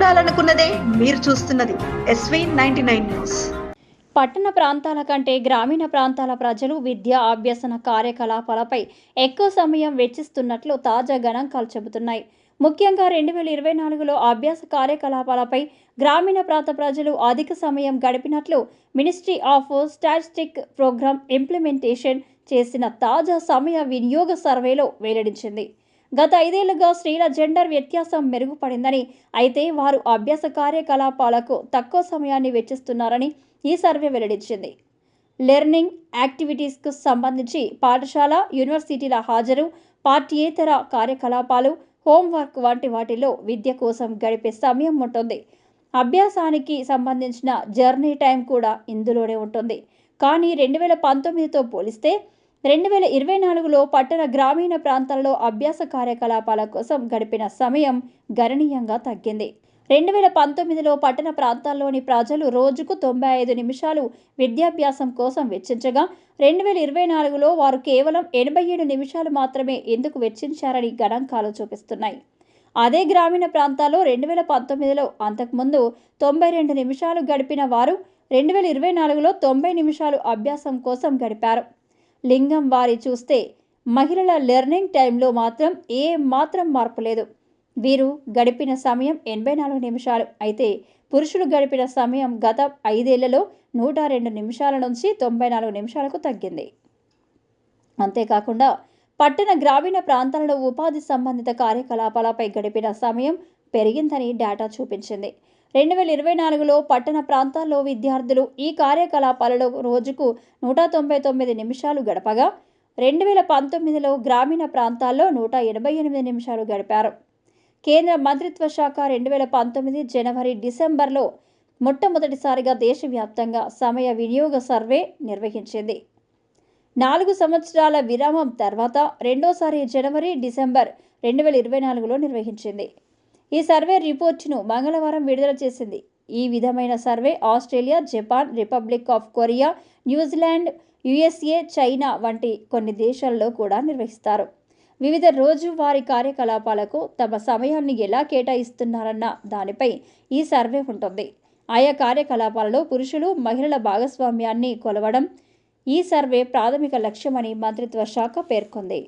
చూడాలనుకున్నదే మీరు చూస్తున్నది SV99 news. పట్టణ ప్రాంతాల కంటే గ్రామీణ ప్రాంతాల ప్రజలు విద్యా అభ్యసన కార్యకలాపాలపై ఎక్కువ సమయం వెచ్చిస్తున్నట్లు తాజా గణాంకాలు చెబుతున్నాయి. ముఖ్యంగా 2024లో అభ్యాస కార్యకలాపాలపై గ్రామీణ ప్రాంత ప్రజలు అధిక సమయం గడిపినట్లు ministry of statistic programme implementation చేసిన తాజా సమయ వినియోగ సర్వేలో వెల్లడించింది. గత 5 ఏళ్లుగా స్త్రీల జెండర్ వ్యత్యాసం మెరుగుపడిందని, అయితే వారు అభ్యాస కార్యకలాపాలకు తక్కువ సమయాన్ని వెచ్చిస్తున్నారని ఈ సర్వే వెల్లడించింది. లెర్నింగ్ యాక్టివిటీస్కు సంబంధించి పాఠశాల, యూనివర్సిటీల హాజరు, పాఠ్యేతర కార్యకలాపాలు, హోంవర్క్ వంటి వాటిలో విద్య కోసం గడిపే సమయం ఉంటుంది. అభ్యాసానికి సంబంధించిన జర్నీ టైం కూడా ఇందులోనే ఉంటుంది. కానీ 2019తో పోలిస్తే 2024లో పట్టణ గ్రామీణ ప్రాంతాల్లో అభ్యాస కార్యకలాపాల కోసం గడిపిన సమయం గణనీయంగా తగ్గింది. 2019లో పట్టణ ప్రాంతాల్లోని ప్రజలు రోజుకు 95 నిమిషాలు విద్యాభ్యాసం కోసం వెచ్చించగా 2024లో వారు కేవలం 87 నిమిషాలు మాత్రమే ఎందుకు వెచ్చించారని గణాంకాలు చూపిస్తున్నాయి. అదే గ్రామీణ ప్రాంతాల్లో 2019లో అంతకుముందు 92 నిమిషాలు గడిపిన వారు 2024లో 90 నిమిషాలు అభ్యాసం కోసం గడిపారు. లింగం వారి చూస్తే మహిళల లెర్నింగ్ టైంలో మాత్రం మాత్రం మార్పు లేదు. వీరు గడిపిన సమయం 84 నిమిషాలు. అయితే పురుషులు గడిపిన సమయం గత 5 ఏళ్లలో 102 నిమిషాల నుంచి 94 నిమిషాలకు తగ్గింది. అంతేకాకుండా పట్టణ గ్రామీణ ప్రాంతాలలో ఉపాధి సంబంధిత కార్యకలాపాలపై గడిపిన సమయం పెరిగిందని డేటా చూపించింది. 2024లో పట్టణ ప్రాంతాల్లో విద్యార్థులు ఈ కార్యకలాపాలలో రోజుకు 199 నిమిషాలు గడపగా 2019లో గ్రామీణ ప్రాంతాల్లో 188 నిమిషాలు గడిపారు. కేంద్ర మంత్రిత్వ శాఖ 2019 జనవరి డిసెంబర్లో మొట్టమొదటిసారిగా దేశవ్యాప్తంగా సమయ వినియోగ సర్వే నిర్వహించింది. 4 సంవత్సరాల విరామం తర్వాత రెండోసారి జనవరి డిసెంబర్ 2024లో నిర్వహించింది. ఈ సర్వే రిపోర్టును మంగళవారం విడుదల చేసింది. ఈ విధమైన survey Australia, Japan, republic of Korea, New Zealand, USA, China వంటి కొన్ని దేశాల్లో కూడా నిర్వహిస్తారు. వివిధ రోజువారీ కార్యకలాపాలకు తమ సమయాన్ని ఎలా కేటాయిస్తున్నారన్న దానిపై ఈ సర్వే ఉంటుంది. ఆయా కార్యకలాపాలలో పురుషులు, మహిళల భాగస్వామ్యాన్ని కొలవడం ఈ సర్వే ప్రాథమిక లక్ష్యమని మంత్రిత్వ శాఖ పేర్కొంది.